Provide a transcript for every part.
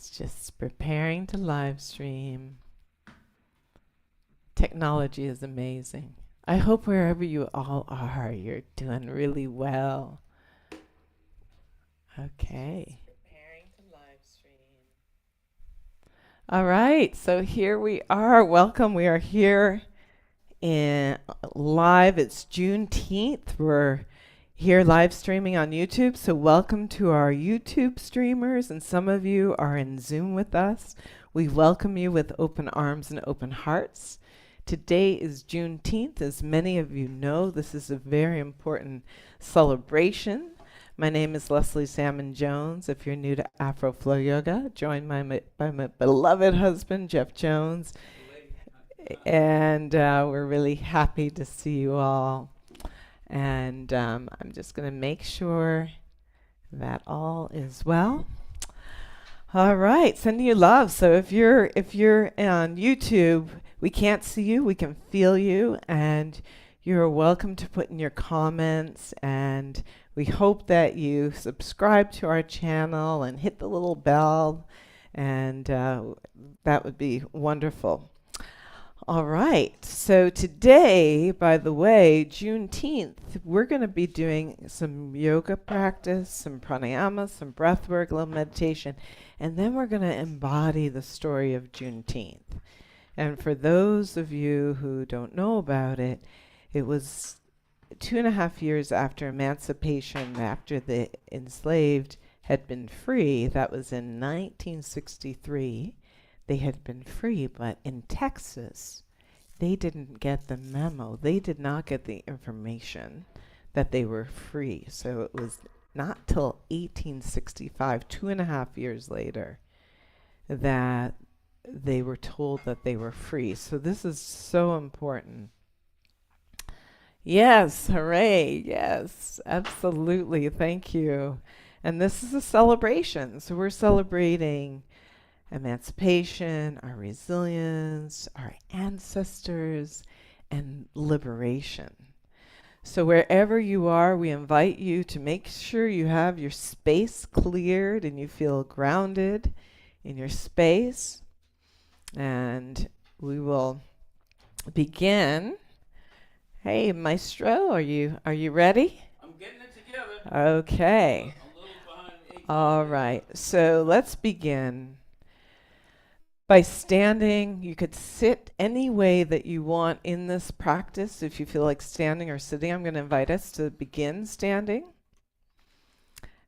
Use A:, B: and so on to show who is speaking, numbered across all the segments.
A: It's just preparing to live stream. Technology is amazing. I hope wherever you all are, you're doing really well. Okay. Preparing to live stream. All right, so here we are. Welcome. We are here in live. It's Juneteenth. We're here live streaming on YouTube. So welcome to our YouTube streamers, and some of you are in Zoom with us. We welcome you with open arms and open hearts. Today is Juneteenth. As many of you know, this is a very important celebration. My name is Leslie Salmon Jones. If you're new to Afro Flow Yoga, joined by my beloved husband, Jeff Jones. And we're really happy to see you all. And I'm just going to make sure that all is well. All right, sending you love. So if you're on YouTube, we can't see you, we can feel you, and you're welcome to put in your comments. And we hope that you subscribe to our channel and hit the little bell, and that would be wonderful. All right, so today, by the way, Juneteenth, we're going to be doing some yoga practice, some pranayama, some breath work, a little meditation, and then we're going to embody the story of Juneteenth. And for those of you who don't know about it, it was 2.5 years after emancipation, after the enslaved had been free. That was in 1963. They had been free, but in Texas, they didn't get the memo. They did not get the information that they were free. So it was not till 1865, 2.5 years later, that they were told that they were free. So this is so important. Yes, hooray, yes, absolutely, thank you. And this is a celebration. So we're celebrating emancipation, our resilience, our ancestors, and liberation. So wherever you are, we invite you to make sure you have your space cleared and you feel grounded in your space. And we will begin. Hey, Maestro, are you ready?
B: I'm getting it together.
A: Okay.
B: I'm a little behind 8.
A: All right. So let's begin by standing. You could sit any way that you want in this practice. If you feel like standing or sitting, I'm going to invite us to begin standing.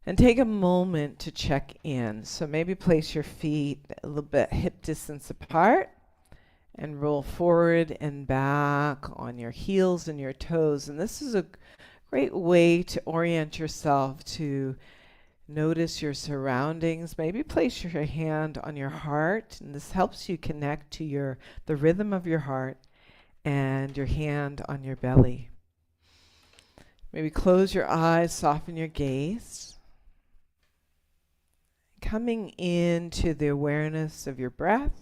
A: And take a moment to check in. So maybe place your feet a little bit hip distance apart and roll forward and back on your heels and your toes. And this is a great way to orient yourself to notice your surroundings. Maybe place your hand on your heart, and this helps you connect to the rhythm of your heart, and your hand on your belly. Maybe close your eyes, soften your gaze. Coming into the awareness of your breath.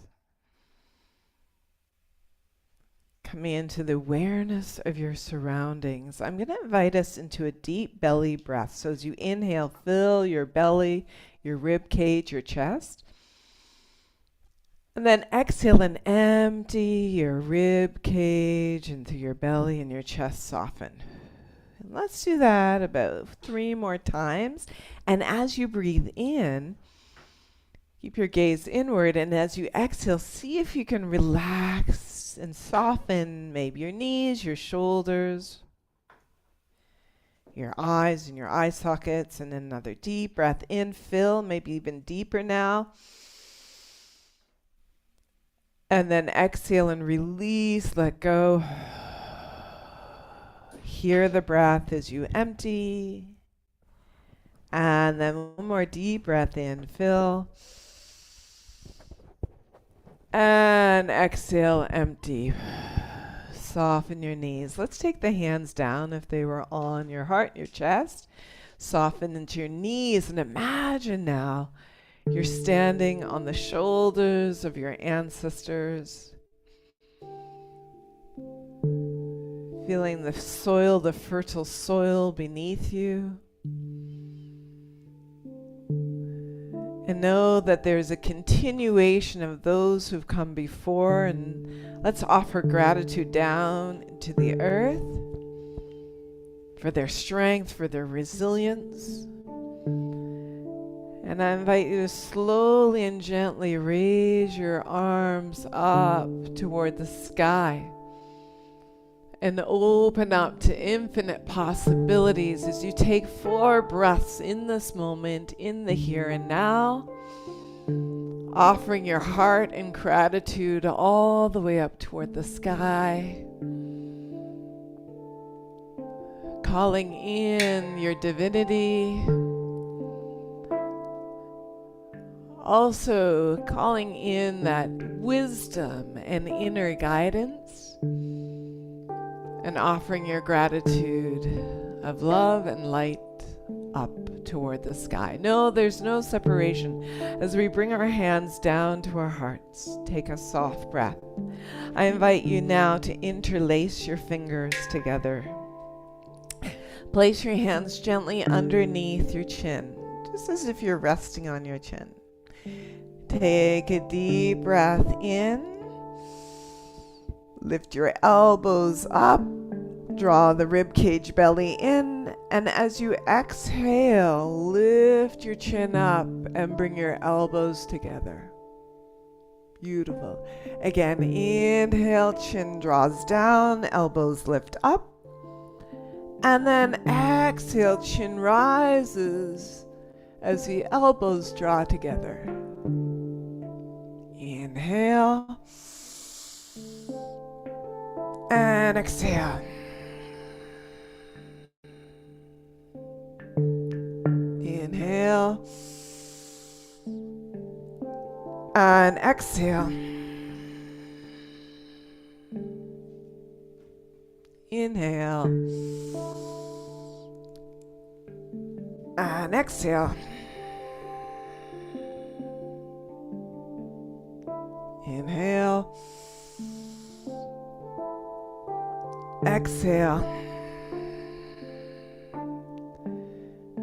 A: Coming into the awareness of your surroundings. I'm going to invite us into a deep belly breath. So as you inhale, fill your belly, your rib cage, your chest. And then exhale and empty your rib cage into your belly and your chest soften. And let's do that about 3 more times. And as you breathe in, keep your gaze inward, and as you exhale, see if you can relax and soften maybe your knees, your shoulders, your eyes and your eye sockets. And then another deep breath in, fill, maybe even deeper now. And then exhale and release, let go. Hear the breath as you empty. And then one more deep breath in, fill. And exhale, empty. Soften your knees. Let's take the hands down if they were on your heart, your chest. Soften into your knees, and imagine now you're standing on the shoulders of your ancestors. Feeling the soil, the fertile soil beneath you. And know that there's a continuation of those who've come before, and let's offer gratitude down to the earth for their strength, for their resilience. And I invite you to slowly and gently raise your arms up toward the sky and open up to infinite possibilities as you take 4 breaths in this moment, in the here and now, offering your heart and gratitude all the way up toward the sky, calling in your divinity, also calling in that wisdom and inner guidance, and offering your gratitude of love and light up toward the sky. No, there's no separation. As we bring our hands down to our hearts, take a soft breath. I invite you now to interlace your fingers together. Place your hands gently underneath your chin, just as if you're resting on your chin. Take a deep breath in. Lift your elbows up. Draw the ribcage belly in. And as you exhale, lift your chin up and bring your elbows together. Beautiful. Again, inhale, chin draws down, elbows lift up. And then exhale, chin rises as the elbows draw together. Inhale. And exhale. Inhale. And exhale. Inhale. And exhale. Inhale. Exhale.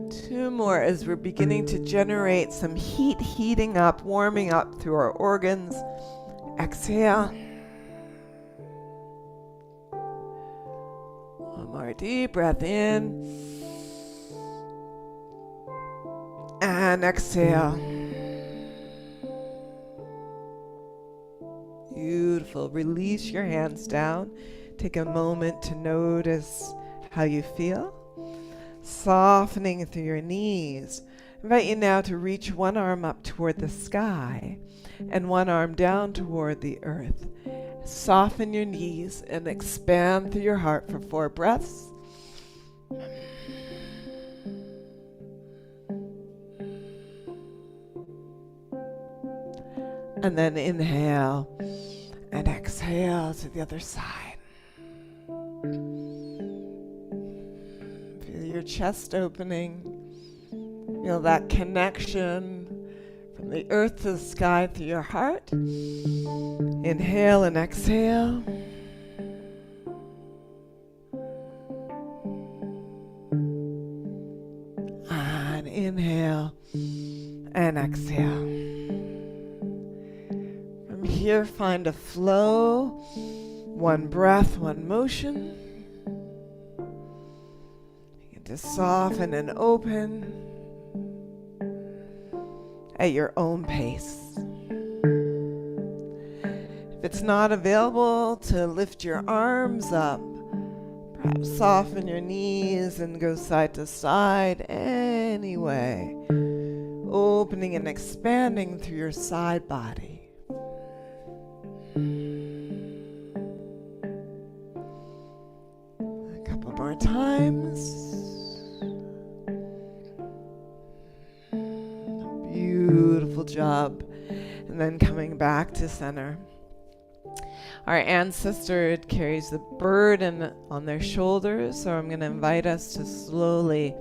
A: 2 more as we're beginning to generate some heat, heating up, warming up through our organs. Exhale. One more deep breath in. And exhale. Beautiful. Release your hands down. Take a moment to notice how you feel. Softening through your knees. I invite you now to reach one arm up toward the sky and one arm down toward the earth. Soften your knees and expand through your heart for 4 breaths. And then inhale and exhale to the other side. Feel your chest opening. Feel that connection from the earth to the sky through your heart. Inhale and exhale. And inhale and exhale. From here, find a flow. 1 breath, 1 motion. To soften and open at your own pace. If it's not available to lift your arms up, perhaps soften your knees and go side to side anyway, opening and expanding through your side body. A couple more times. Beautiful job. And then coming back to center. Our ancestor carries the burden on their shoulders, so I'm going to invite us to slowly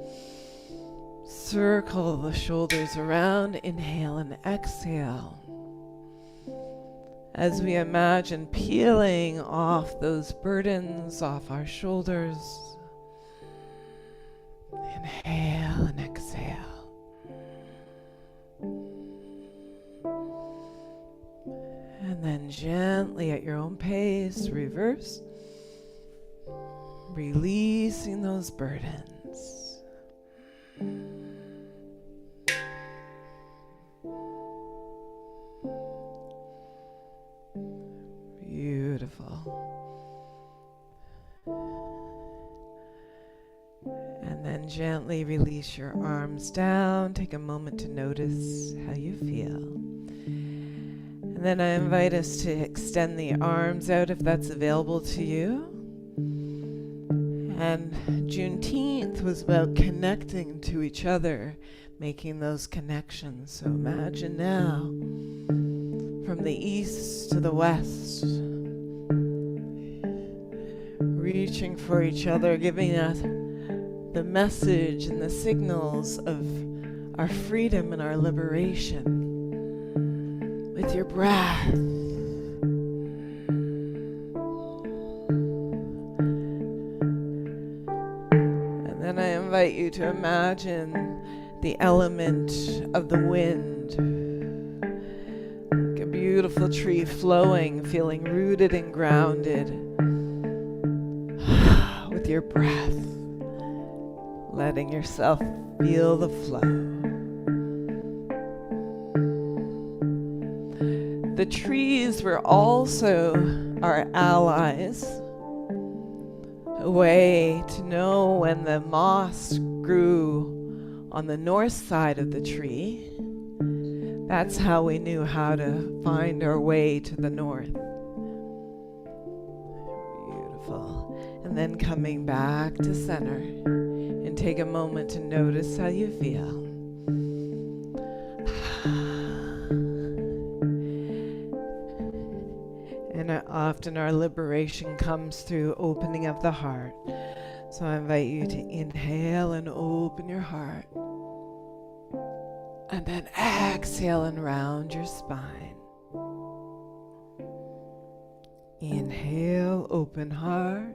A: circle the shoulders around. Inhale and exhale. As we imagine peeling off those burdens off our shoulders. Inhale and exhale. And then gently at your own pace, reverse, releasing those burdens. Beautiful. And then gently release your arms down. Take a moment to notice how you feel. And then I invite us to extend the arms out if that's available to you. And Juneteenth was about connecting to each other, making those connections. So imagine now, from the east to the west, reaching for each other, giving us the message and the signals of our freedom and our liberation with your breath. And then I invite you to imagine the element of the wind, like a beautiful tree flowing, feeling rooted and grounded with your breath. Letting yourself feel the flow. The trees were also our allies, a way to know when the moss grew on the north side of the tree. That's how we knew how to find our way to the north. Beautiful. And then coming back to center. Take a moment to notice how you feel. And often our liberation comes through opening of the heart. So I invite you to inhale and open your heart. And then exhale and round your spine. Inhale, open heart.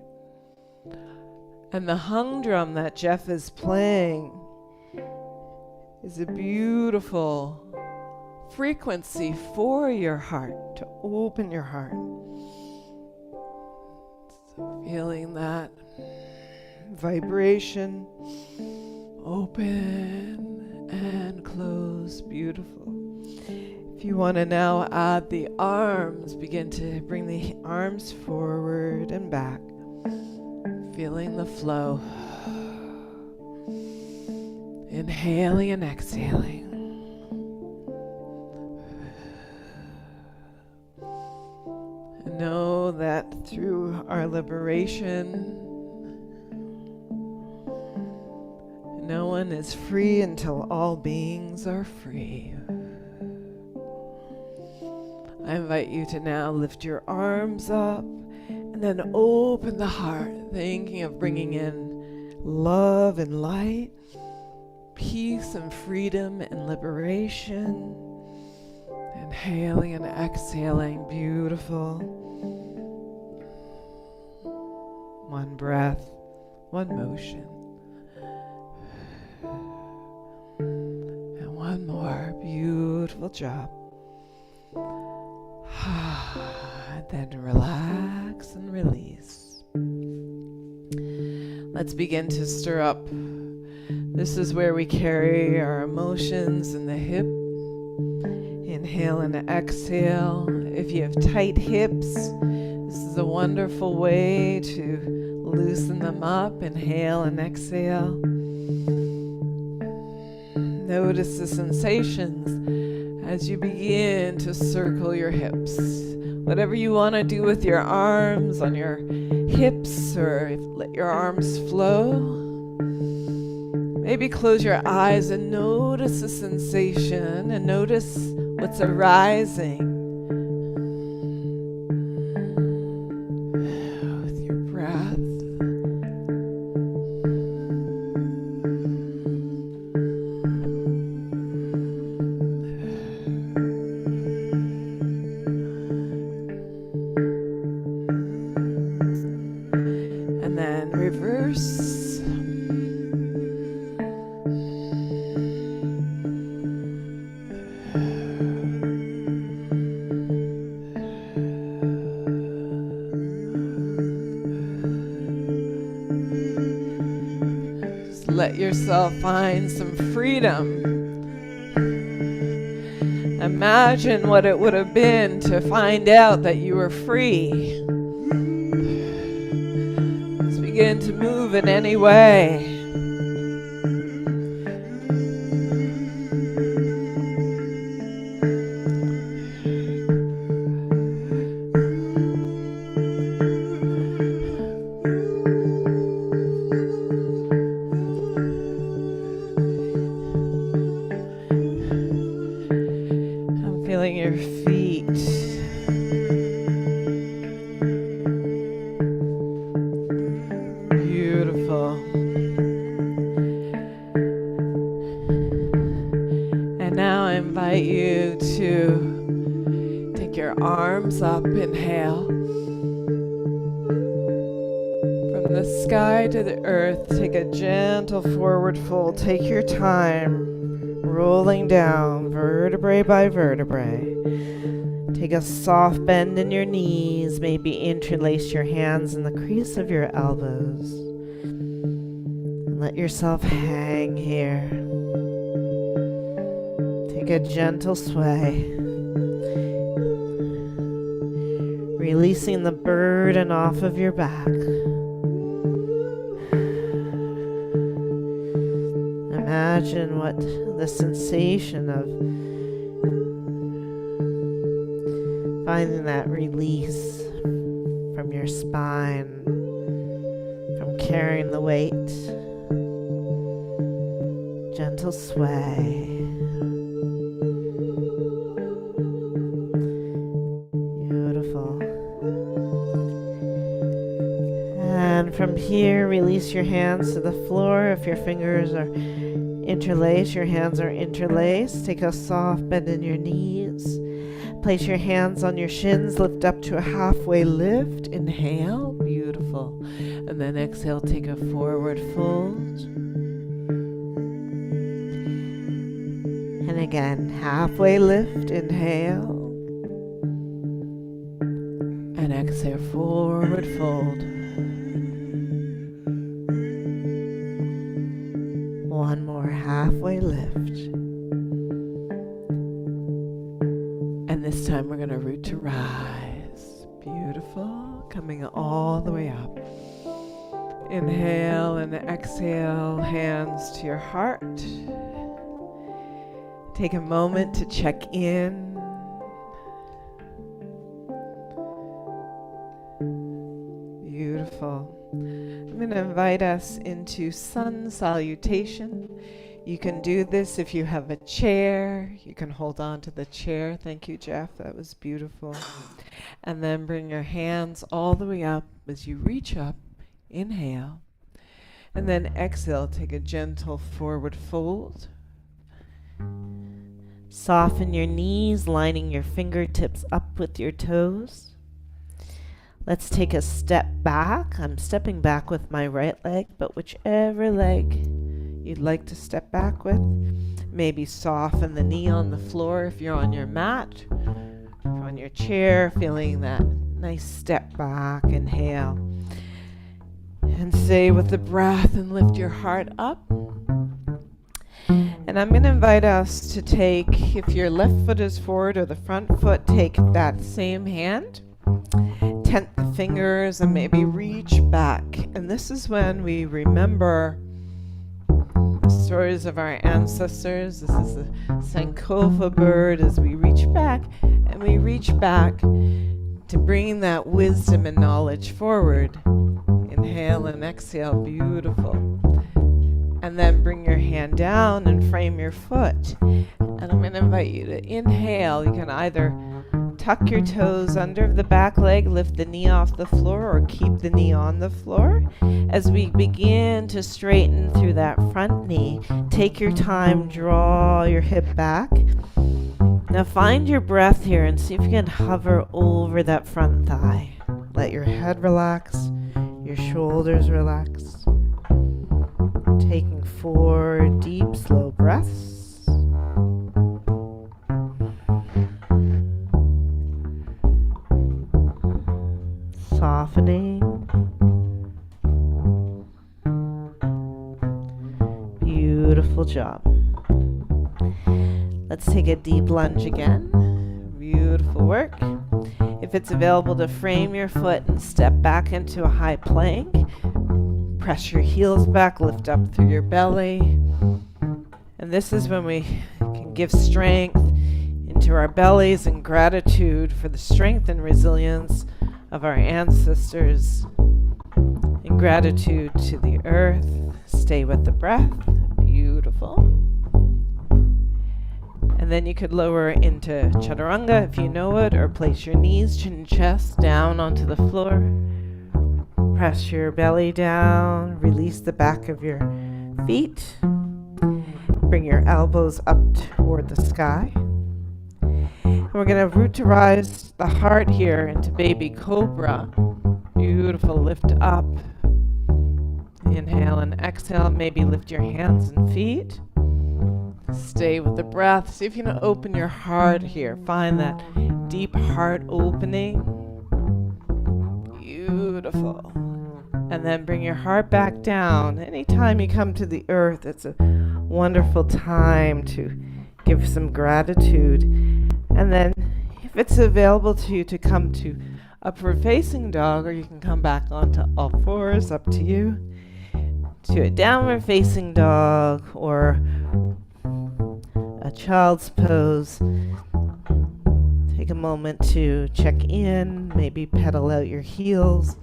A: And the hung that Jeff is playing is a beautiful frequency for your heart, to open your heart. So feeling that vibration, open and close, beautiful. If you want to now add the arms, begin to bring the arms forward and back. Feeling the flow. Inhaling and exhaling. And know that through our liberation, no one is free until all beings are free. I invite you to now lift your arms up and then open the heart, thinking of bringing in love and light, peace and freedom and liberation. Inhaling and exhaling, beautiful. One breath, one motion. And one more, beautiful job. Then relax and release. Let's begin to stir up. This is where we carry our emotions in the hip. Inhale and exhale. If you have tight hips, this is a wonderful way to loosen them up. Inhale and exhale. Notice the sensations as you begin to circle your hips. Whatever you want to do with your arms on your hips, or let your arms flow. Maybe close your eyes and notice the sensation and notice what's arising with your breath. And then reverse. let yourself find some freedom. Imagine what it would have been to find out that you were free. Let's begin to move in any way. Your feet. Beautiful. And now I invite you to take your arms up, inhale. From the sky to the earth, take a gentle forward fold. Take your time. Rolling down vertebrae by vertebrae. Take a soft bend in your knees. Maybe interlace your hands in the crease of your elbows. And let yourself hang here. Take a gentle sway. Releasing the burden off of your back. Imagine what the sensation of finding that release from your spine, from carrying the weight. Gentle sway. Beautiful. And from here, release your hands to the floor. If your fingers are interlace, your hands are interlaced. Take a soft bend in your knees. Place your hands on your shins. Lift up to a halfway lift. Inhale. Beautiful. And then exhale. Take a forward fold. And again, halfway lift. Inhale. And exhale. Forward fold. One more halfway lift. And this time we're going to root to rise. Beautiful. Coming all the way up. Inhale and exhale, hands to your heart. Take a moment to check in. Beautiful. I'm going to invite us into sun salutation. You can do this if you have a chair. You can hold on to the chair. Thank you, Jeff. That was beautiful. And then bring your hands all the way up as you reach up. Inhale. And then exhale. Take a gentle forward fold. Soften your knees, lining your fingertips up with your toes. Let's take a step back. I'm stepping back with my right leg, but whichever leg you'd like to step back with. Maybe soften the knee on the floor if you're on your mat, on your chair, feeling that nice step back. Inhale. And stay with the breath and lift your heart up. And I'm going to invite us to take, if your left foot is forward or the front foot, take that same hand. Tent the fingers and maybe reach back. And this is when we remember the stories of our ancestors. This is the Sankofa bird as we reach back. And we reach back to bring that wisdom and knowledge forward. Inhale and exhale. Beautiful. And then bring your hand down and frame your foot. And I'm going to invite you to inhale. You can either tuck your toes under the back leg, lift the knee off the floor, or keep the knee on the floor. As we begin to straighten through that front knee, take your time, draw your hip back. Now find your breath here and see if you can hover over that front thigh. Let your head relax, your shoulders relax. Taking 4 deep, slow breaths. Softening. Beautiful job. Let's take a deep lunge again. Beautiful work. If it's available to frame your foot and step back into a high plank, press your heels back, lift up through your belly. And this is when we can give strength into our bellies and gratitude for the strength and resilience of our ancestors. In gratitude to the earth, stay with the breath. Beautiful. And then you could lower into chaturanga if you know it, or place your knees, chin and chest down onto the floor. Press your belly down, release the back of your feet. Bring your elbows up toward the sky. And we're going to root to rise the heart here into baby cobra. Beautiful, lift up. Inhale and exhale, maybe lift your hands and feet. Stay with the breath. See if you can open your heart here. Find that deep heart opening. Beautiful. And then bring your heart back down. Anytime you come to the earth, it's a wonderful time to give some gratitude. And then if it's available to you to come to upward facing dog, or you can come back onto all fours, up to you, to a downward facing dog or a child's pose. Take a moment to check in, maybe pedal out your heels.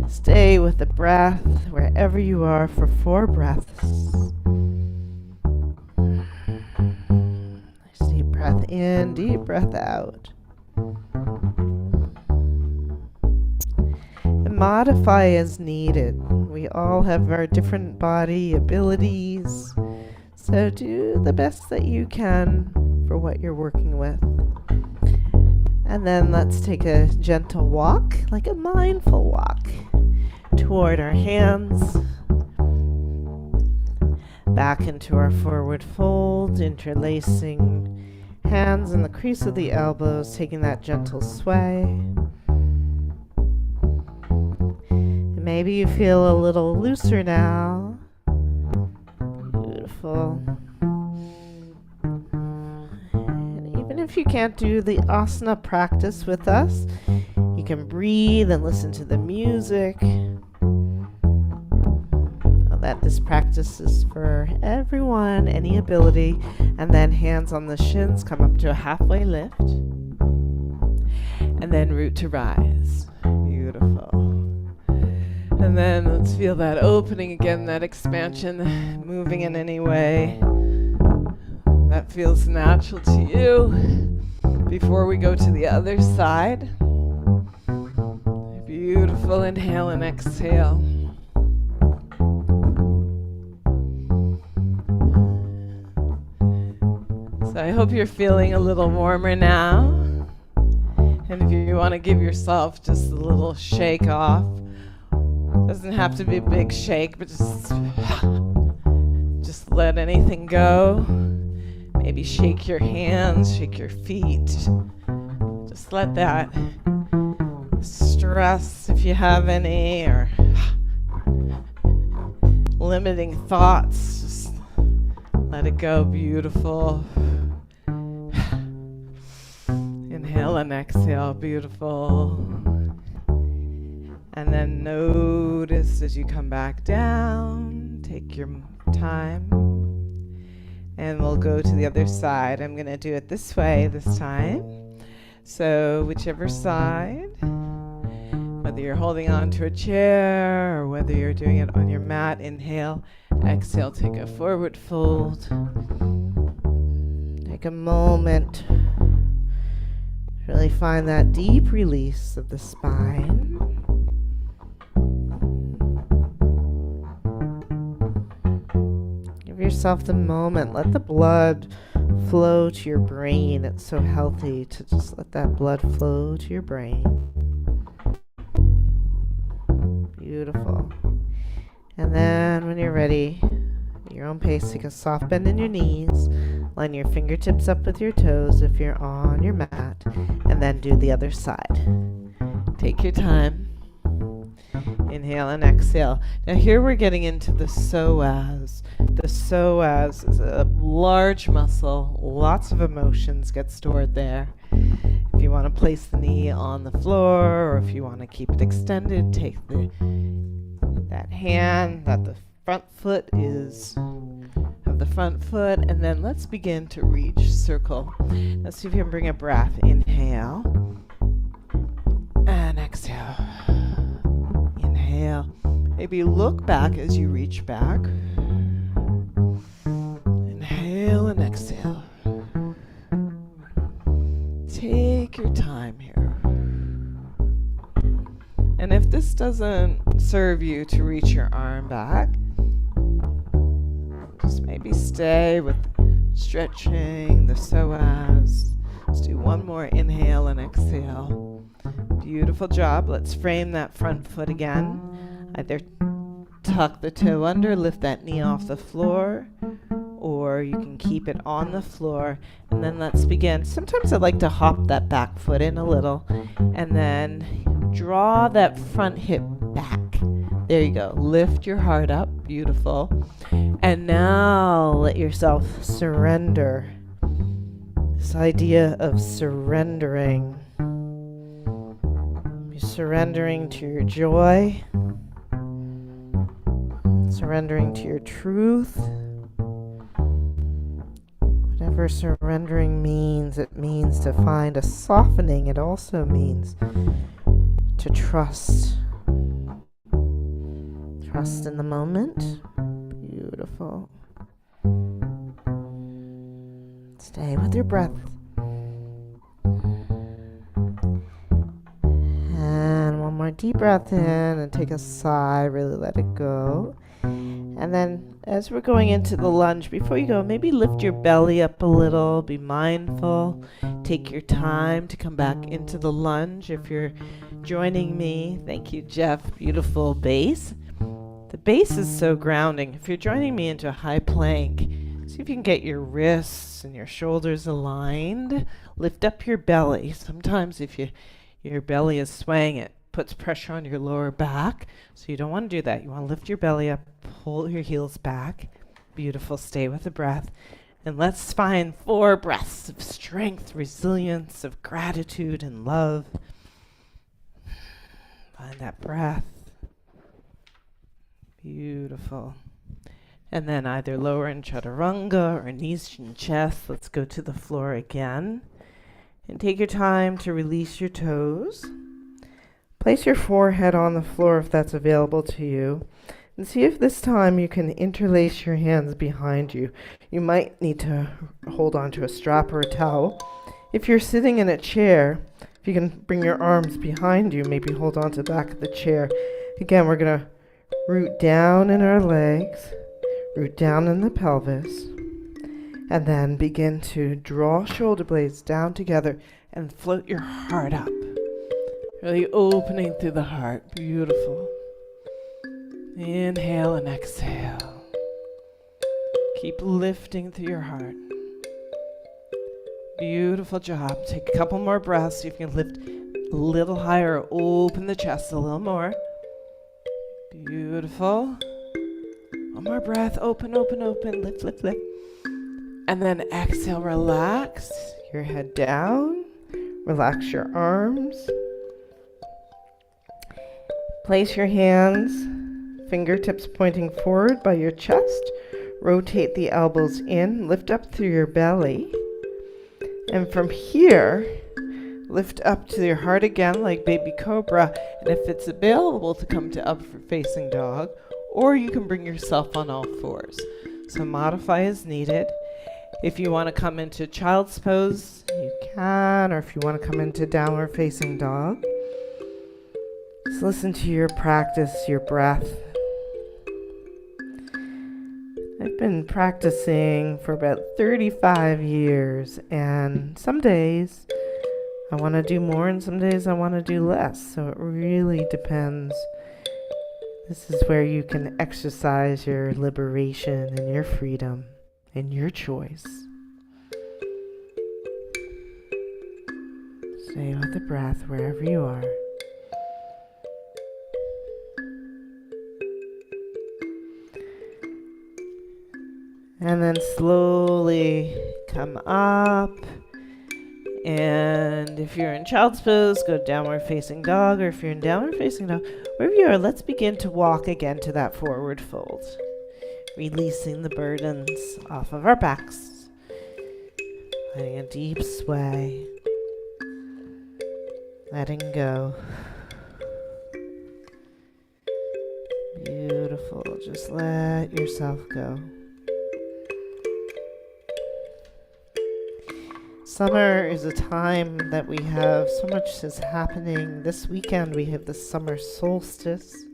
A: Stay with the breath wherever you are for 4 breaths. Nice deep breath in, deep breath out. And modify as needed. We all have our different body abilities, so do the best that you can for what you're working with. And then let's take a gentle walk, like a mindful walk, toward our hands, back into our forward fold, interlacing hands in the crease of the elbows, taking that gentle sway. And maybe you feel a little looser now. Beautiful. And even if you can't do the asana practice with us, you can breathe and listen to the music. That this practice is for everyone, any ability. And then hands on the shins, come up to a halfway lift. And then root to rise. Beautiful. And then let's feel that opening again, that expansion, moving in any way that feels natural to you. Before we go to the other side, beautiful, inhale and exhale. So I hope you're feeling a little warmer now. And if you want to give yourself just a little shake off, doesn't have to be a big shake, but just let anything go. Maybe shake your hands, shake your feet. Just let that stress, if you have any, or limiting thoughts, just let it go. Beautiful. Inhale and exhale. Beautiful. And then notice as you come back down, take your time. And we'll go to the other side. I'm going to do it this way this time. So whichever side, whether you're holding on to a chair or whether you're doing it on your mat, inhale, exhale, take a forward fold. Take a moment. Really find that deep release of the spine. Give yourself the moment. Let the blood flow to your brain. It's so healthy to just let that blood flow to your brain. Beautiful. And then when you're ready, at your own pace, take a soft bend in your knees. Line your fingertips up with your toes if you're on your mat. And then do the other side. Take your time. Inhale and exhale. Now here we're getting into the psoas. The psoas is a large muscle. Lots of emotions get stored there. If you want to place the knee on the floor, or if you want to keep it extended, take that hand that the front foot is of the front foot, and then let's begin to reach circle. Let's see if you can bring a breath. Inhale and exhale. Inhale. Maybe look back as you reach back. Inhale and exhale. Take your time here. And if this doesn't serve you to reach your arm back, just maybe stay with stretching the psoas. Let's do one more inhale and exhale. Beautiful job. Let's frame that front foot again. Either tuck the toe under, lift that knee off the floor, or you can keep it on the floor. And then let's begin. Sometimes I like to hop that back foot in a little, and then draw that front hip back. There you go. Lift your heart up. Beautiful. And now let yourself surrender. This idea of surrendering. You're surrendering to your joy, surrendering to your truth. Whatever surrendering means, it means to find a softening. It also means to trust. Trust in the moment. Beautiful. Stay with your breath. And one more deep breath in and take a sigh. Really let it go. And then as we're going into the lunge, before you go, maybe lift your belly up a little. Be mindful. Take your time to come back into the lunge. If you're joining me, thank you, Jeff. Beautiful base. The base is so grounding. If you're joining me into a high plank, see if you can get your wrists and your shoulders aligned. Lift up your belly. Sometimes if your belly is swaying, it puts pressure on your lower back. So you don't want to do that. You want to lift your belly up, pull your heels back. Beautiful. Stay with the breath. And let's find 4 breaths of strength, resilience, of gratitude and love. Find that breath. Beautiful. And then either lower in chaturanga or knees and chest. Let's go to the floor again. And take your time to release your toes. Place your forehead on the floor if that's available to you. And see if this time you can interlace your hands behind you. You might need to hold on to a strap or a towel. If you're sitting in a chair, if you can bring your arms behind you, maybe hold on to the back of the chair. Again, we're going to root down in our legs, root down in the pelvis, and then begin to draw shoulder blades down together and float your heart up. Really opening through the heart. Beautiful. Inhale and exhale. Keep lifting through your heart. Beautiful job. Take a couple more breaths. You can lift a little higher. Open the chest a little more. Beautiful. One more breath. Open, open, open. Lift, lift, lift. And then exhale. Relax your head down. Relax your arms. Place your hands, fingertips pointing forward by your chest. Rotate the elbows in. Lift up through your belly. And from here, lift up to your heart again like baby cobra. And if it's available to come to upward facing dog, or you can bring yourself on all fours. So modify as needed. If you want to come into child's pose, you can. Or if you want to come into downward facing dog. Just listen to your practice, your breath. I've been practicing for about 35 years, and some days I want to do more and some days I want to do less. So it really depends. This is where you can exercise your liberation and your freedom and your choice. Stay with the breath wherever you are. And then slowly come up. And if you're in child's pose, go downward facing dog. Or if you're in downward facing dog, wherever you are, let's begin to walk again to that forward fold. Releasing the burdens off of our backs. Letting a deep sway. Letting go. Beautiful. Just let yourself go. Summer is a time that we have, so much is happening. This weekend we have the summer solstice.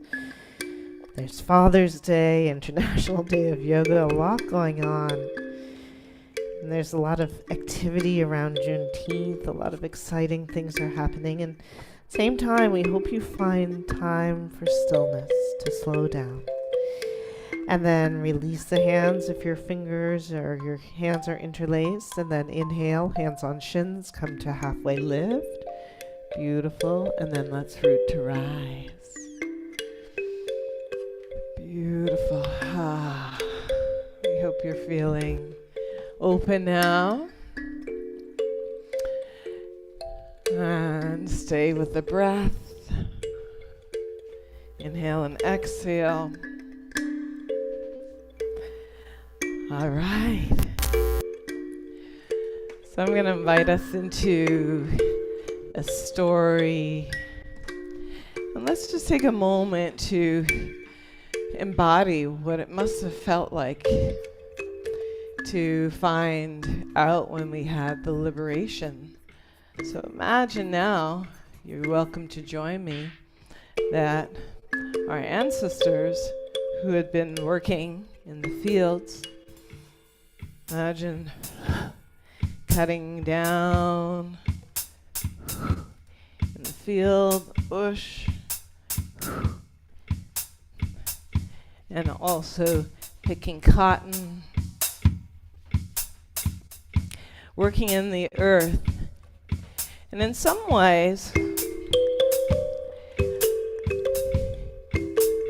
A: There's Father's Day, International Day of Yoga, a lot going on. And there's a lot of activity around Juneteenth, a lot of exciting things are happening. And at the same time, we hope you find time for stillness, to slow down. And then release the hands if your fingers or your hands are interlaced. And then inhale, hands on shins, come to halfway lift. Beautiful. And then let's root to rise. Beautiful. We hope you're feeling open now. And stay with the breath. Inhale and exhale. All right. So I'm going to invite us into a story. And let's just take a moment to embody what it must have felt like to find out when we had the liberation. So imagine now, you're welcome to join me, that our ancestors who had been working in the fields, imagine cutting down in the field, bush, and also picking cotton, working in the earth. And in some ways,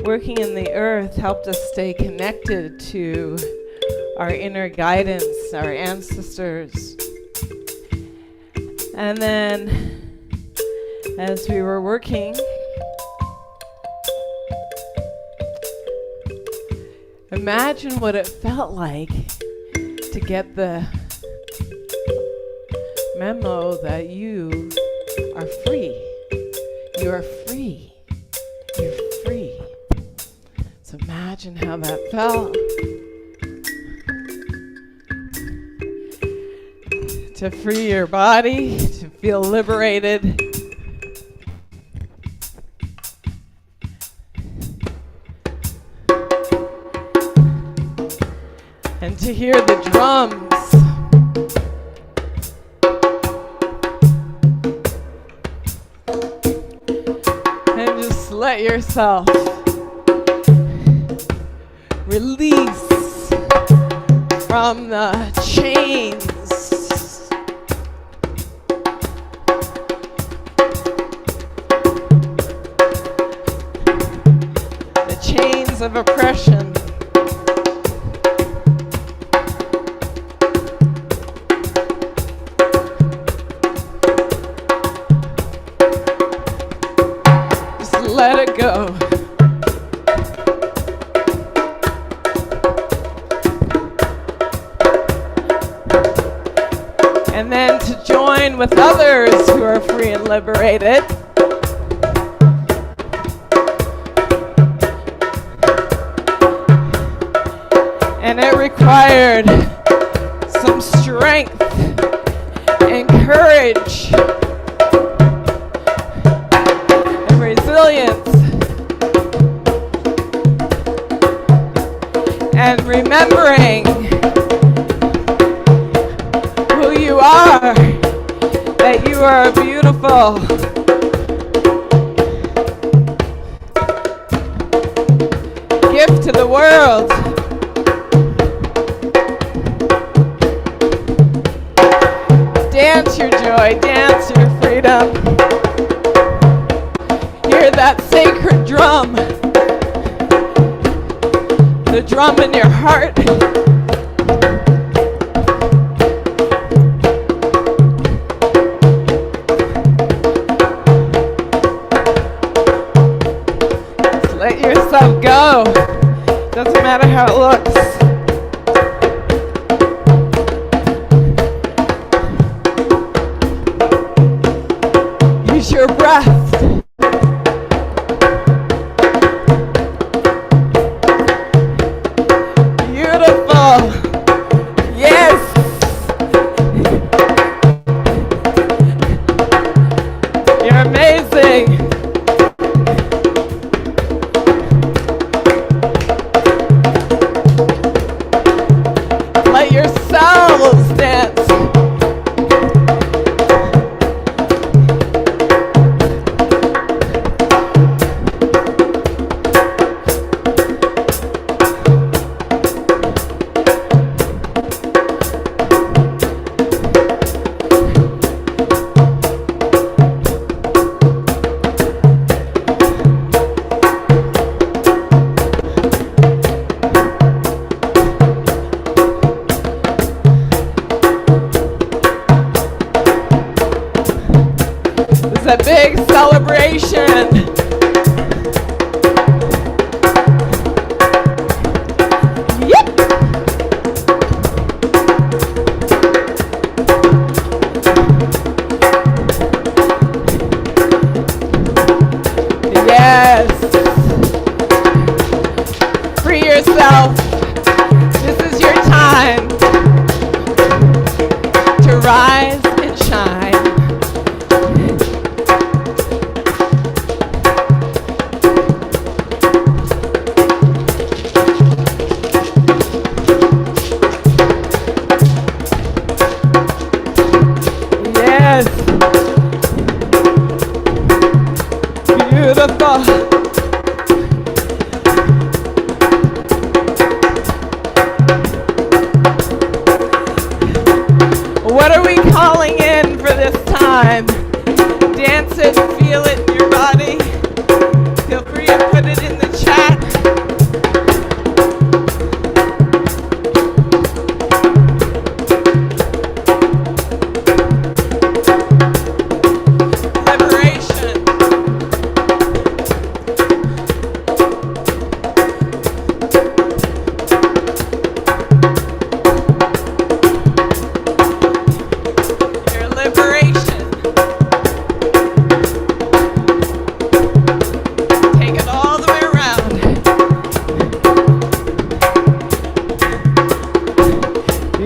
A: working in the earth helped us stay connected to our inner guidance, our ancestors. And then, as we were working, imagine what it felt like to get the memo that you are free. You are free. You're free. So imagine how that felt. To free your body, to feel liberated. And to hear the drums. And just let yourself release from the chains. Of oppression. Just let it go. And then to join with others who are free and liberated. And it required some strength and courage and resilience and remembering who you are, that you are beautiful. Gift to the world. Dance your joy, dance your freedom. Hear that sacred drum, the drum in your heart.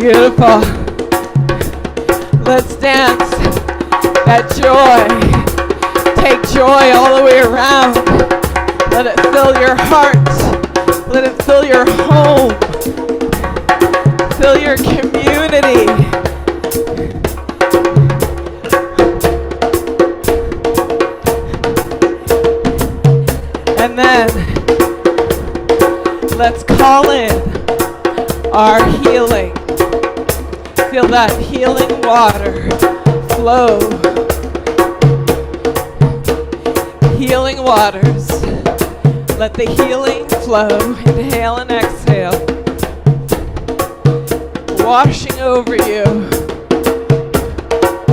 A: Beautiful. Let's dance. That joy. Take joy all the way around. Let it fill your heart. Let it fill your home. Fill your community. And then let's call in our healing. Feel that healing water flow. Healing waters. Let the healing flow. Inhale and exhale. Washing over you.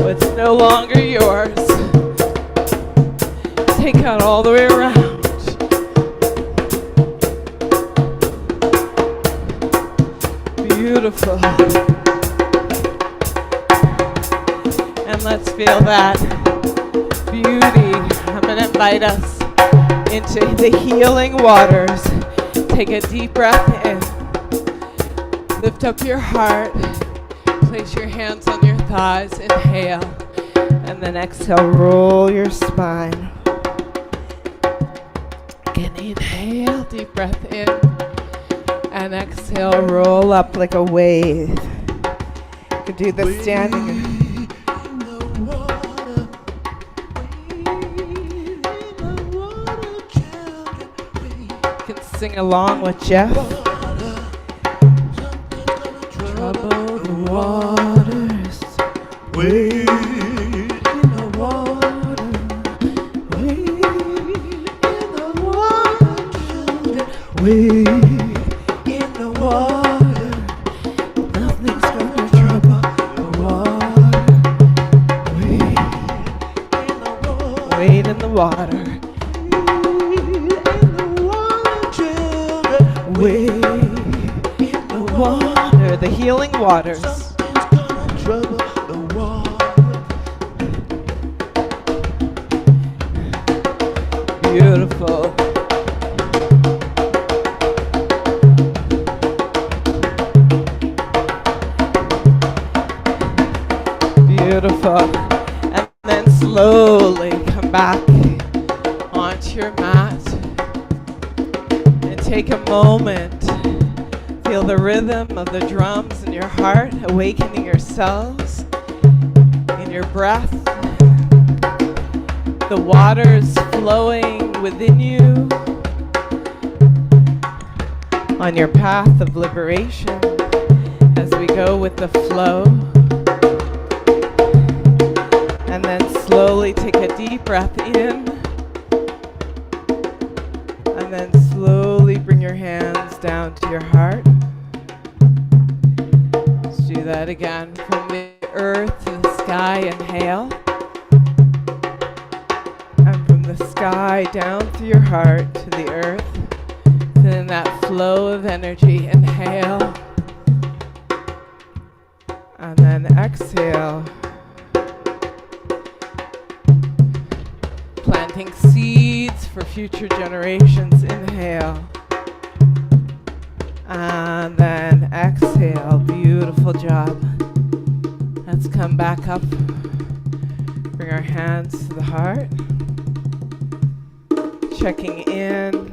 A: What's no longer yours. Take out all the way around. Beautiful. And let's feel that beauty. I'm going to invite us into the healing waters. Take a deep breath in. Lift up your heart. Place your hands on your thighs. Inhale. And then exhale. Roll your spine. Again, inhale. Deep breath in. And exhale, roll up like a wave. You can do the standing. You can sing along with Jeff. Trouble the waters. Wade in the water. Wade in the water. Wade. Water, nothing's gonna trouble the water. Wade in the water. Wade in the water. The healing waters. Something's gonna trouble the water. Beautiful. Beautiful. And then slowly come back onto your mat and take a moment. Feel the rhythm of the drums in your heart, awakening your cells, in your breath. The waters flowing within you on your path of liberation as we go with the flow. And then slowly take a deep breath in. And then slowly bring your hands down to your heart. Let's do that again. From the earth to the sky, inhale. And from the sky down through your heart to the earth. Feeling that flow of energy, inhale. And then exhale. Planting seeds for future generations. Inhale. And then exhale. Beautiful job. Let's come back up. Bring our hands to the heart. Checking in.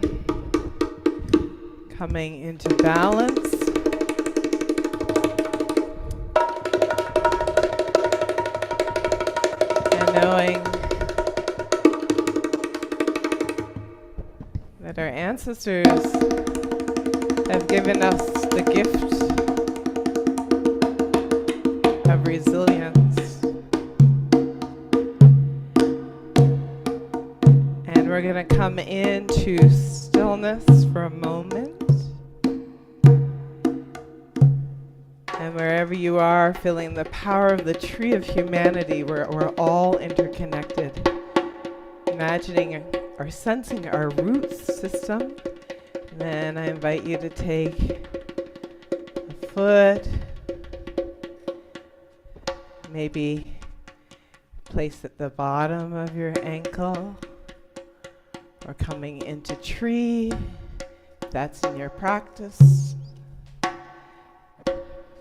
A: Coming into balance. And knowing that our ancestors have given us the gift of resilience. And we're going to come into stillness for a moment. And wherever you are, feeling the power of the tree of humanity, where we're all interconnected. Imagining or sensing our root system. And then I invite you to take a foot, maybe place at the bottom of your ankle, or coming into tree, if that's in your practice.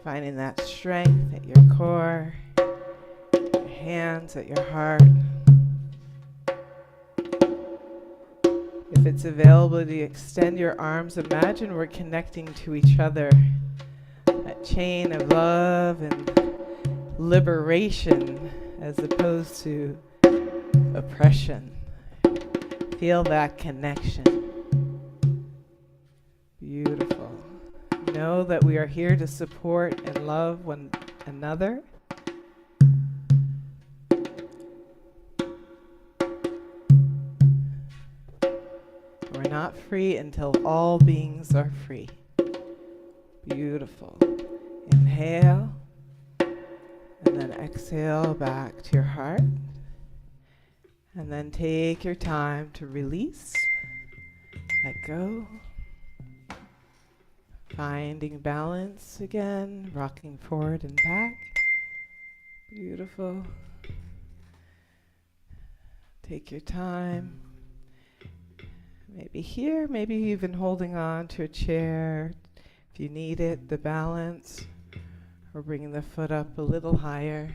A: Finding that strength at your core, your hands at your heart. If it's available to extend your arms, imagine we're connecting to each other. That chain of love and liberation as opposed to oppression. Feel that connection. Beautiful. Know that we are here to support and love one another. We're not free until all beings are free. Beautiful. Inhale, and then exhale back to your heart. And then take your time to release, let go. Finding balance again, rocking forward and back. Beautiful. Take your time. Maybe here, maybe even holding on to a chair if you need it, the balance, or bringing the foot up a little higher.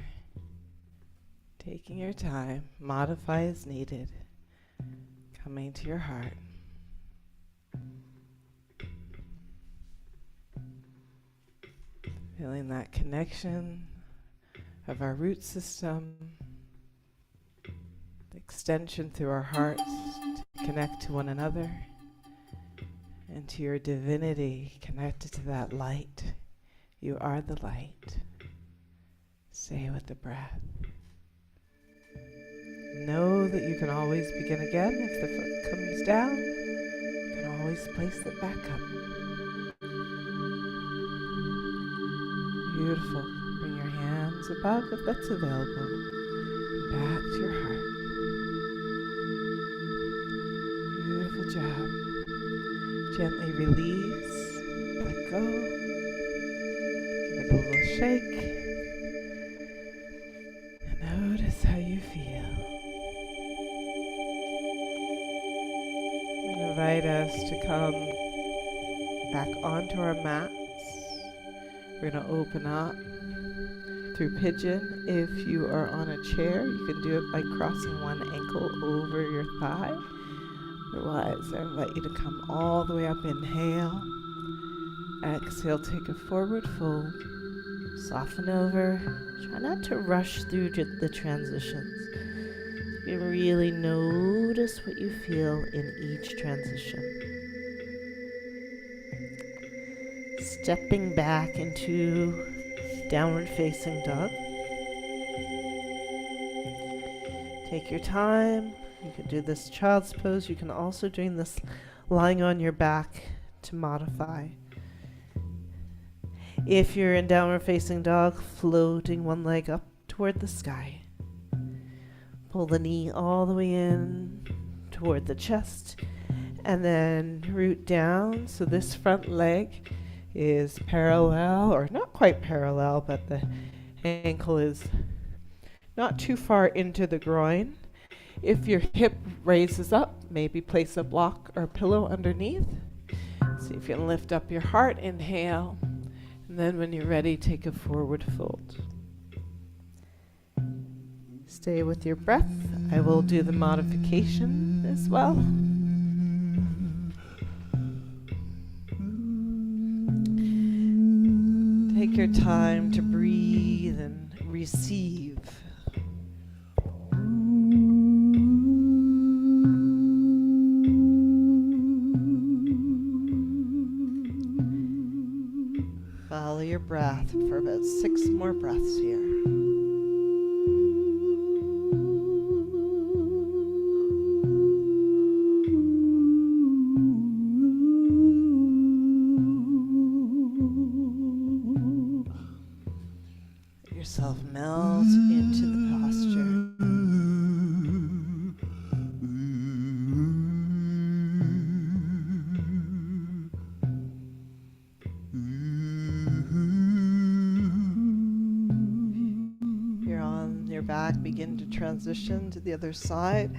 A: Taking your time, modify as needed. Coming to your heart. Feeling that connection of our root system, the extension through our hearts to connect to one another and to your divinity, connected to that light. You are the light. Stay with the breath. Know that you can always begin again. If the foot comes down, you can always place it back up. Beautiful. Bring your hands above if that's available. Back to your heart. Beautiful job. Gently release. Let go. Give it a little shake. And notice how you feel. I invite us to come back onto our mats. We're going to open up through pigeon. If you are on a chair, you can do it by crossing one ankle over your thigh. Otherwise, I invite you to come all the way up. Inhale. Exhale, take a forward fold. Soften over.
C: Try not to rush through the transitions. You really notice what you feel in each transition. Stepping back into downward facing dog. Take your time. You can do this child's pose. You can also do this lying on your back to modify. If you're in downward facing dog, floating one leg up toward the sky. Pull the knee all the way in toward the chest and then root down. So this front leg is parallel, or not quite parallel, but the ankle is not too far into the groin. If your hip raises up, maybe place a block or pillow underneath. See if you can lift up your heart. Inhale. And then when you're ready, take a forward fold. Stay with your breath. I will do the modification as well. Take your time to breathe and receive. Follow your breath for about 6 more breaths here. Let yourself melt into the posture. Back, begin to transition to the other side.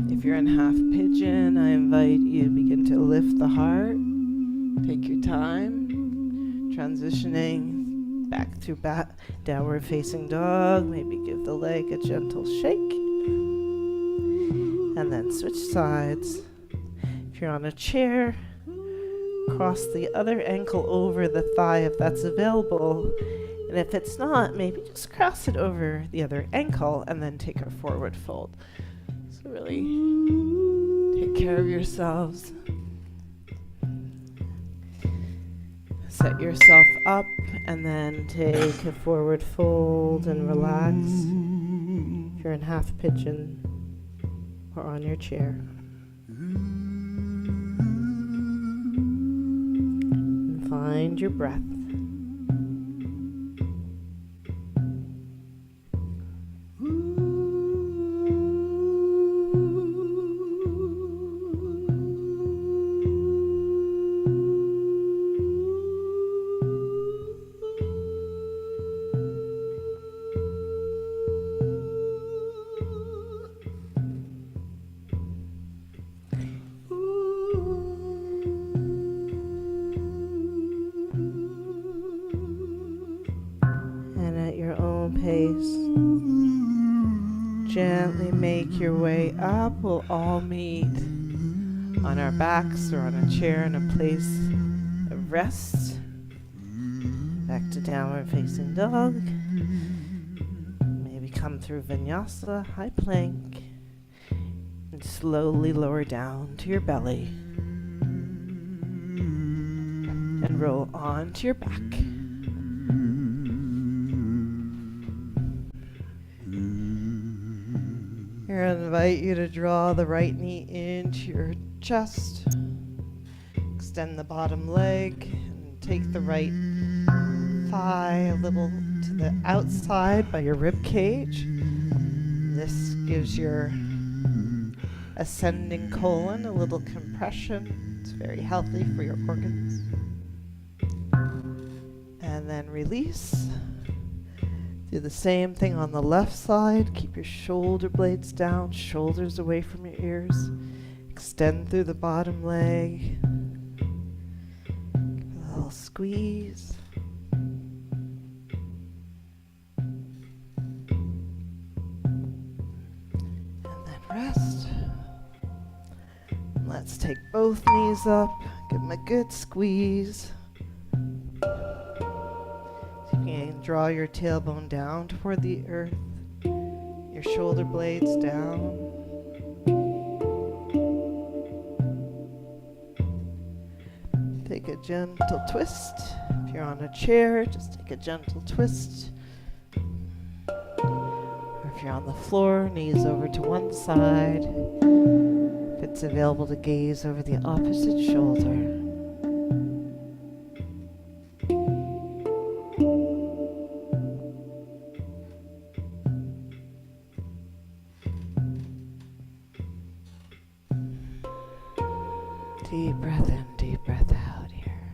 C: If you're in half pigeon, I invite you to begin to lift the heart. Take your time. Transitioning back to downward facing dog. Maybe give the leg a gentle shake. And then switch sides. If you're on a chair, cross the other ankle over the thigh if that's available. And if it's not, maybe just cross it over the other ankle and then take a forward fold. So really take care of yourselves. Set yourself up and then take a forward fold and relax. If you're in half pigeon or on your chair. And find your breath. Gently make your way up. We'll all meet on our backs or on a chair in a place of rest. Back to downward facing dog. Maybe come through vinyasa, high plank, and slowly lower down to your belly and roll onto your back. Here, I invite you to draw the right knee into your chest. Extend the bottom leg and take the right thigh a little to the outside by your rib cage. This gives your ascending colon a little compression. It's very healthy for your organs. And then release. Do the same thing on the left side. Keep your shoulder blades down, shoulders away from your ears. Extend through the bottom leg. Give it a little squeeze. And then rest. And let's take both knees up. Give them a good squeeze. And draw your tailbone down toward the earth, your shoulder blades down. Take a gentle twist. If you're on a chair, just take a gentle twist. Or if you're on the floor, knees over to one side. If it's available to gaze over the opposite shoulder. Deep breath in, deep breath out here.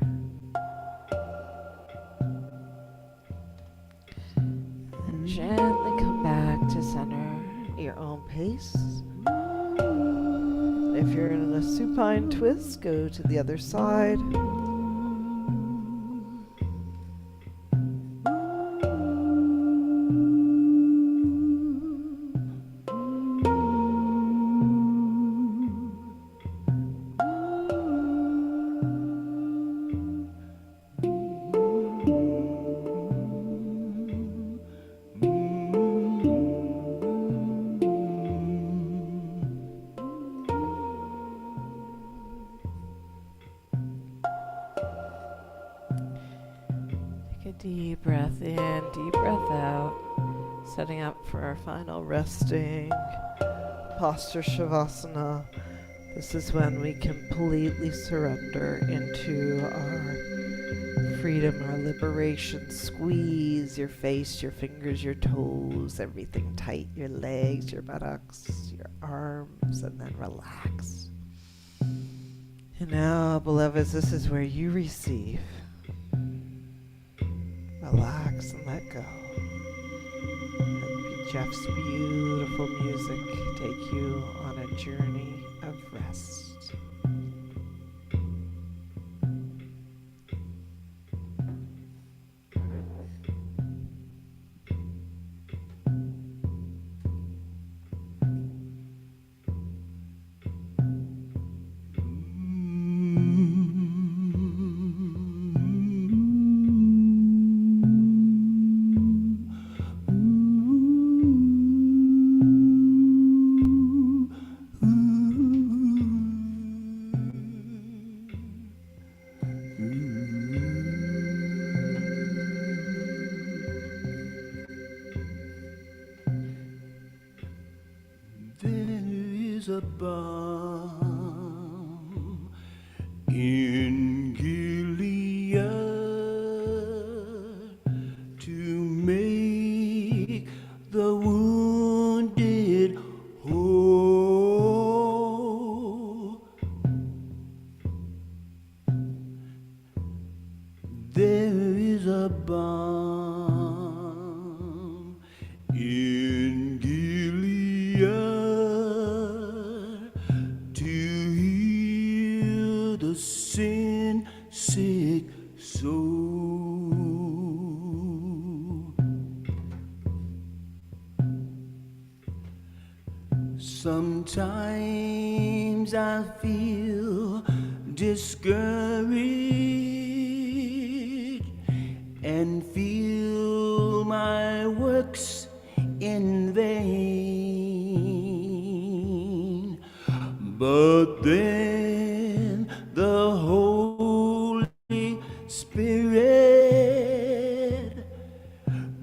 C: And gently come back to center at your own pace. If you're in a supine twist, go to the other side. Deep breath in, deep breath out. Setting up for our final resting posture, Shavasana. This is when we completely surrender into our freedom, our liberation. Squeeze your face, your fingers, your toes, everything tight, your legs, your buttocks, your arms, and then relax. And now, beloveds, this is where you receive. Relax and let go. Let Jeff's beautiful music take you on a journey of rest.
D: is a balm in Gilead to make the wounded whole. There is a balm in Gilead to heal the sin sick soul. Sometimes I feel discouraged and feel my works in vain, but then the Holy Spirit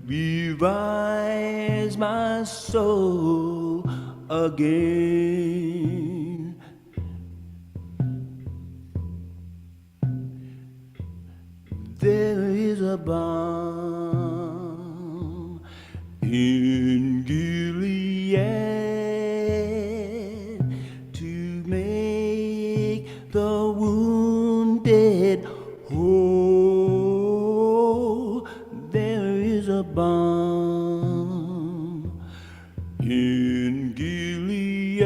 D: revives my soul again. There is a balm in Gilead to make the wounded whole. There is a balm in Gilead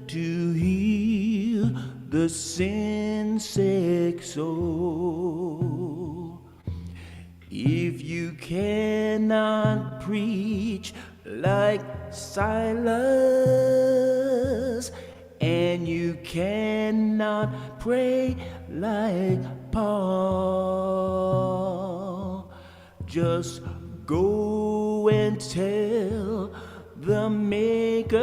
D: to heal the sin-sick soul. If you cannot preach like Silas, and you cannot pray like Paul, just go and tell the Maker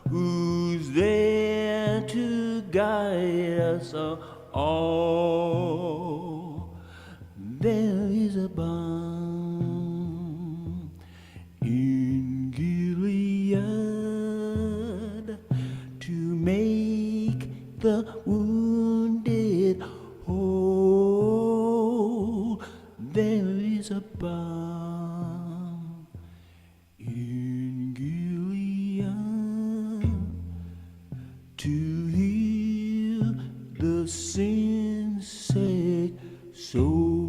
D: who's there to guide us all. There is a balm in Gilead to make the wounded whole. There is a balm in Gilead to heal the sin-sick soul.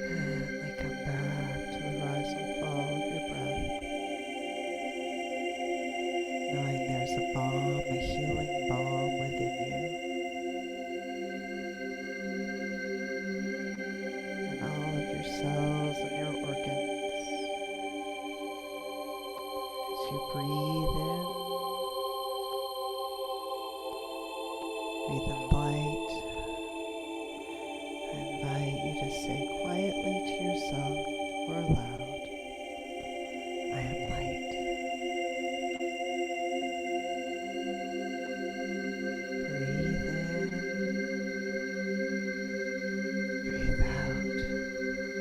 C: Gently come back to the rise and fall of your breath, knowing there's a balm, a healing balm within you, and all of your cells and your organs. As you breathe in light, I invite you to say quietly to yourself or aloud, I am light. Breathe in, breathe out,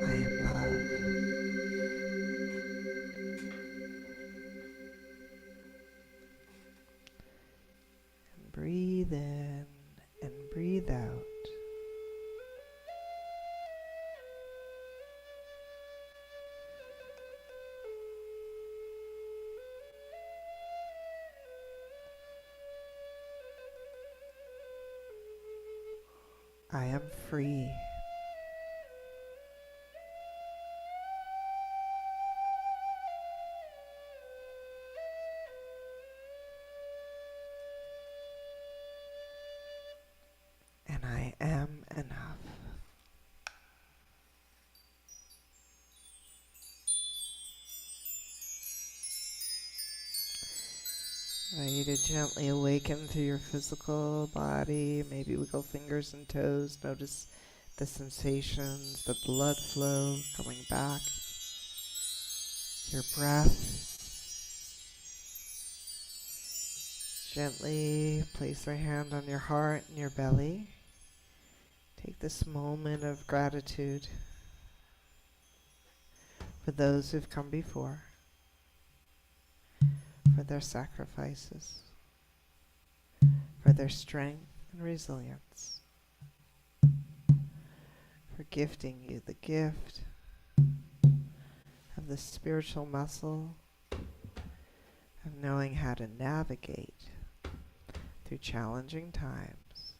C: I am love. And breathe in and breathe out. I am free. And I am enough. Invite you to gently awaken through your physical body. Maybe wiggle fingers and toes. Notice the sensations, the blood flow coming back. Your breath. Gently place your hand on your heart and your belly. Take this moment of gratitude for those who've come before, for their sacrifices, for their strength and resilience, for gifting you the gift of the spiritual muscle of knowing how to navigate through challenging times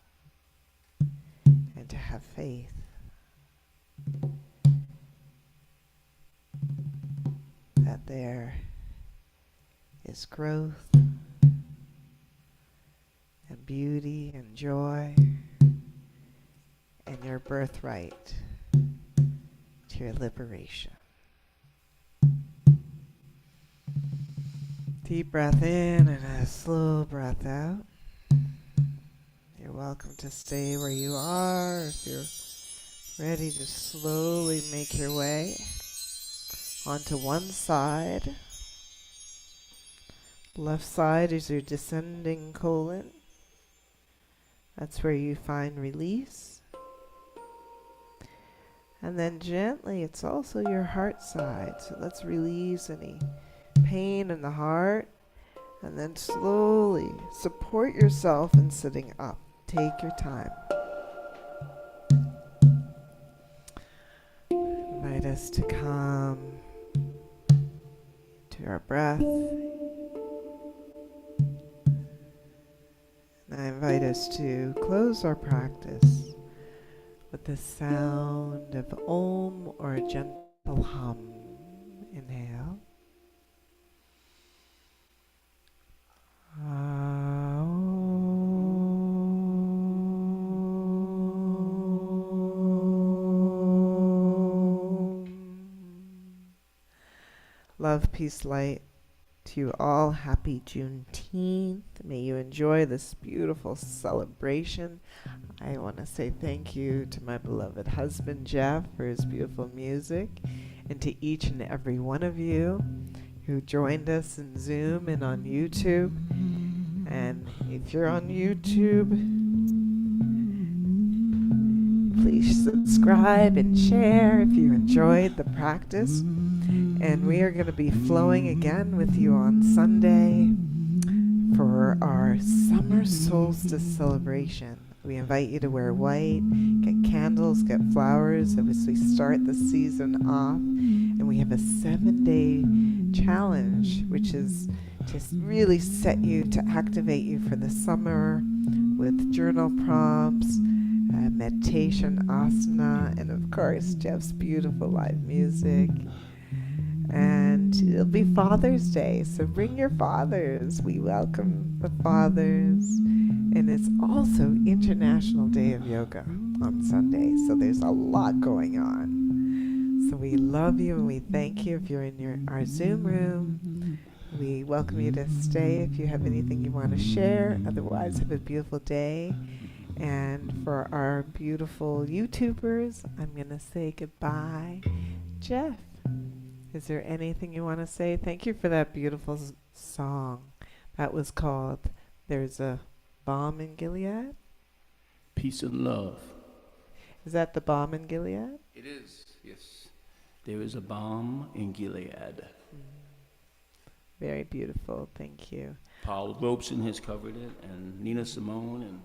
C: and to have faith that there is growth and beauty and joy and your birthright to your liberation. Deep breath in and a slow breath out. You're welcome to stay where you are. If you're ready to slowly make your way onto one side. Left side is your descending colon. That's where you find release. And then gently, it's also your heart side. So let's release any pain in the heart. And then slowly support yourself in sitting up. Take your time. Invite us to come to our breath. And I invite us to close our practice with the sound of Om or a gentle hum. Inhale. Love, peace, light to you all. Happy Juneteenth. May you enjoy this beautiful celebration. I want to say thank you to my beloved husband, Jeff, for his beautiful music, and to each and every one of you who joined us in Zoom and on YouTube. And if you're on YouTube, please subscribe and share if you enjoyed the practice. And we are going to be flowing again with you on Sunday for our summer solstice celebration. We invite you to wear white, get candles, get flowers as we start the season off. And we have a 7-day challenge, which is to really set you to activate you for the summer with journal prompts, meditation, asana, and of course Jeff's beautiful live music. And it'll be Father's Day, so bring your fathers. We welcome the fathers. And it's also International Day of Yoga on Sunday, so there's a lot going on. So we love you and we thank you if you're in our Zoom room. We welcome you to stay if you have anything you want to share. Otherwise, have a beautiful day. And for our beautiful YouTubers, I'm going to say goodbye. Jeff, is there anything you want to say? Thank you for that beautiful song. That was called There's a Balm in Gilead?
D: Peace and love.
C: Is that the Balm in Gilead?
D: It is, yes. There is a balm in Gilead.
C: Very beautiful. Thank you.
D: Paul Robeson has covered it, and Nina Simone, and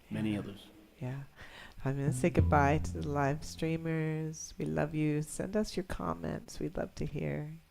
D: many others.
C: Yeah. I'm going to say goodbye to the live streamers. We love you. Send us your comments. We'd love to hear.